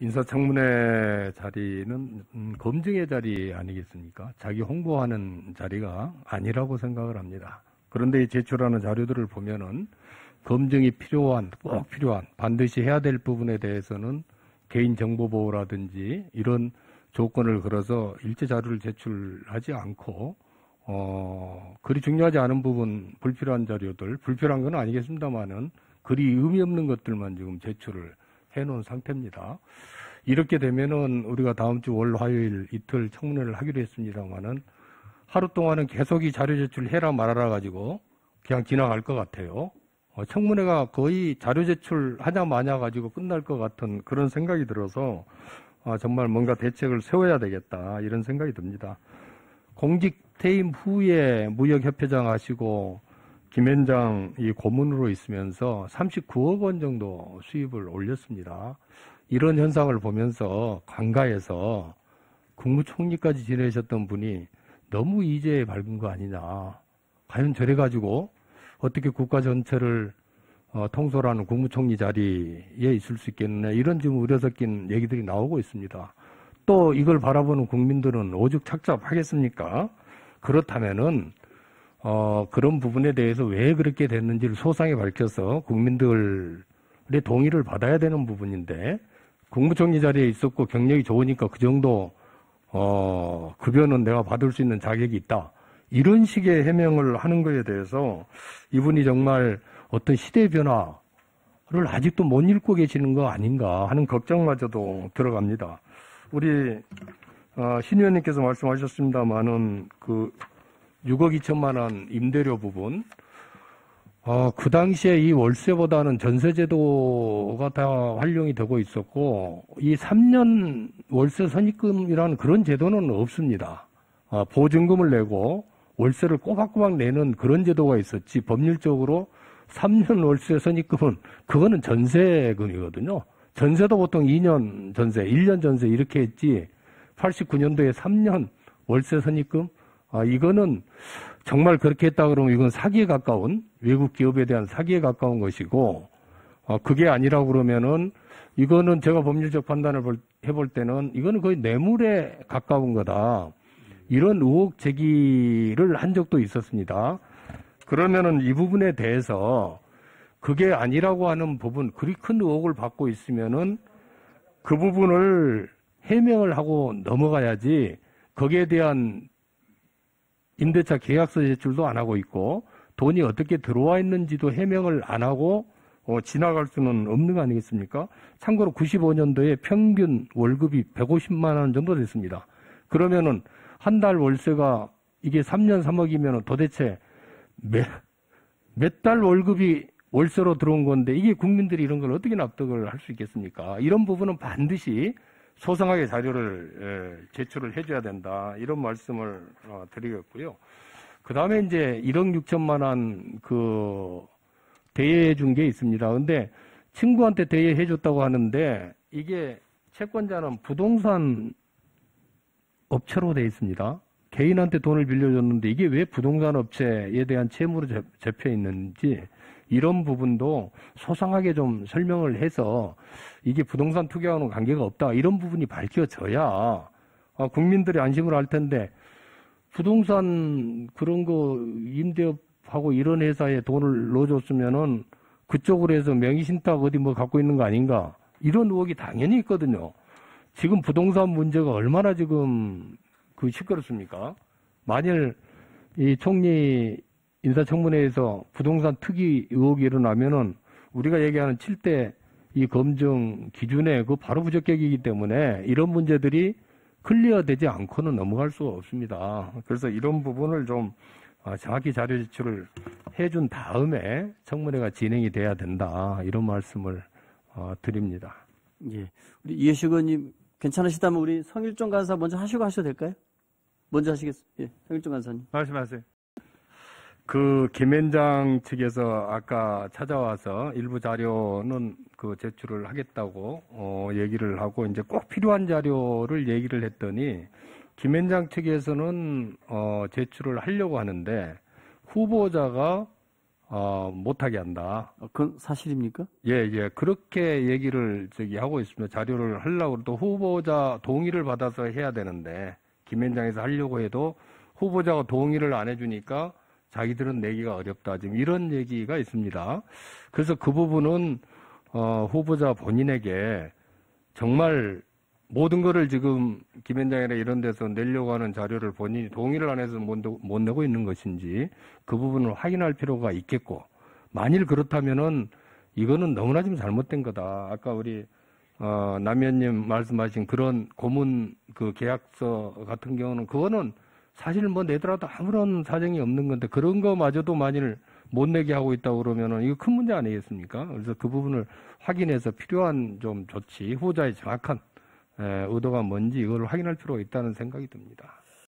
인사청문회 자리는 검증의 자리 아니겠습니까? 자기 홍보하는 자리가 아니라고 생각을 합니다. 그런데 제출하는 자료들을 보면은 검증이 꼭 필요한, 반드시 해야 될 부분에 대해서는 개인정보보호라든지 이런 조건을 걸어서 일체 자료를 제출하지 않고, 그리 중요하지 않은 부분, 불필요한 자료들, 불필요한 건 아니겠습니다만은 그리 의미 없는 것들만 지금 제출을 해놓은 상태입니다. 이렇게 되면은 우리가 다음 주 월, 화요일 이틀 청문회를 하기로 했습니다만은 하루 동안은 계속 이 자료 제출해라 말아라 가지고 그냥 지나갈 것 같아요. 청문회가 거의 자료 제출하냐 마냐 가지고 끝날 것 같은 그런 생각이 들어서 정말 뭔가 대책을 세워야 되겠다 이런 생각이 듭니다. 공직 퇴임 후에 무역협회장 하시고 김현장 이 고문으로 있으면서 39억 원 정도 수입을 올렸습니다. 이런 현상을 보면서 관가에서 국무총리까지 지내셨던 분이 너무 이제에 밝은 거 아니냐. 과연 저래 가지고 어떻게 국가 전체를 통솔하는 국무총리 자리에 있을 수 있겠느냐. 이런 지금 우려 섞인 얘기들이 나오고 있습니다. 또 이걸 바라보는 국민들은 오죽 착잡하겠습니까? 그렇다면은 그런 부분에 대해서 왜 그렇게 됐는지를 소상히 밝혀서 국민들의 동의를 받아야 되는 부분인데 국무총리 자리에 있었고 경력이 좋으니까 그 정도 급여는 내가 받을 수 있는 자격이 있다. 이런 식의 해명을 하는 것에 대해서 이분이 정말 어떤 시대 변화를 아직도 못 읽고 계시는 거 아닌가 하는 걱정마저도 들어갑니다. 우리 신 의원님께서 말씀하셨습니다마는 그 6억 2천만 원 임대료 부분, 그 당시에 이 월세보다는 전세제도가 다 활용이 되고 있었고, 이 3년 월세 선입금이라는 그런 제도는 없습니다. 보증금을 내고 월세를 꼬박꼬박 내는 그런 제도가 있었지, 법률적으로 3년 월세 선입금은, 그거는 전세금이거든요. 전세도 보통 2년 전세, 1년 전세 이렇게 했지, 89년도에 3년 월세 선입금, 이거는 정말 그렇게 했다 그러면 이건 사기에 가까운, 외국 기업에 대한 사기에 가까운 것이고, 그게 아니라고 그러면은 이거는 제가 법률적 판단을 해볼 때는 이거는 거의 뇌물에 가까운 거다. 이런 의혹 제기를 한 적도 있었습니다. 그러면은 이 부분에 대해서 그게 아니라고 하는 부분, 그리 큰 의혹을 받고 있으면은 그 부분을 해명을 하고 넘어가야지 거기에 대한 임대차 계약서 제출도 안 하고 있고 돈이 어떻게 들어와 있는지도 해명을 안 하고 지나갈 수는 없는 거 아니겠습니까? 참고로 95년도에 평균 월급이 150만 원 정도 됐습니다. 그러면은 한 달 월세가 이게 3년 3억이면 도대체 몇 달 월급이 월세로 들어온 건데 이게 국민들이 이런 걸 어떻게 납득을 할 수 있겠습니까? 이런 부분은 반드시 소상하게 자료를 제출을 해줘야 된다. 이런 말씀을 드리겠고요. 그 다음에 이제 1억 6천만 원 대여해 준 게 있습니다. 근데 친구한테 대여해 줬다고 하는데 이게 채권자는 부동산 업체로 돼 있습니다. 개인한테 돈을 빌려줬는데 이게 왜 부동산 업체에 대한 채무로 잡혀 있는지 이런 부분도 소상하게 좀 설명을 해서 이게 부동산 투기와는 관계가 없다. 이런 부분이 밝혀져야 국민들이 안심을 할 텐데 부동산 그런 거 임대업하고 이런 회사에 돈을 넣어줬으면은 그쪽으로 해서 명의신탁 어디 뭐 갖고 있는 거 아닌가. 이런 의혹이 당연히 있거든요. 지금 부동산 문제가 얼마나 지금 시끄럽습니까? 만일 이 총리 인사청문회에서 부동산 투기 의혹이 일어나면은 우리가 얘기하는 7대 이 검증 기준에 그 바로 부적격이기 때문에 이런 문제들이 클리어되지 않고는 넘어갈 수가 없습니다. 그래서 이런 부분을 좀 정확히 자료 제출을 해준 다음에 청문회가 진행이 돼야 된다. 이런 말씀을 드립니다. 예, 우리 이해식 의원님 괜찮으시다면 우리 성일종 간사 먼저 하시고 하셔도 될까요? 먼저 하시겠어요? 예, 성일종 간사님. 말씀하세요. 김현장 측에서 아까 찾아와서 일부 자료는 제출을 하겠다고 얘기를 하고 이제 꼭 필요한 자료를 얘기를 했더니 김현장 측에서는 제출을 하려고 하는데 후보자가 못하게 한다. 그건 사실입니까? 예. 그렇게 얘기를 하고 있습니다. 자료를 하려고 또 후보자 동의를 받아서 해야 되는데, 김현장에서 하려고 해도 후보자가 동의를 안 해주니까 자기들은 내기가 어렵다. 지금 이런 얘기가 있습니다. 그래서 그 부분은, 후보자 본인에게 정말 모든 거를 지금 김현장이나 이런 데서 내려고 하는 자료를 본인이 동의를 안 해서 못 내고 있는 것인지 그 부분을 확인할 필요가 있겠고, 만일 그렇다면은 이거는 너무나 좀 잘못된 거다. 아까 우리 남현님 말씀하신 그런 고문 그 계약서 같은 경우는 그거는 사실 뭐 내더라도 아무런 사정이 없는 건데 그런 거마저도 만일 못 내게 하고 있다고 그러면은 이거 큰 문제 아니겠습니까? 그래서 그 부분을 확인해서 필요한 좀 조치, 후보자의 정확한 의도가 뭔지 이걸 확인할 필요가 있다는 생각이 듭니다.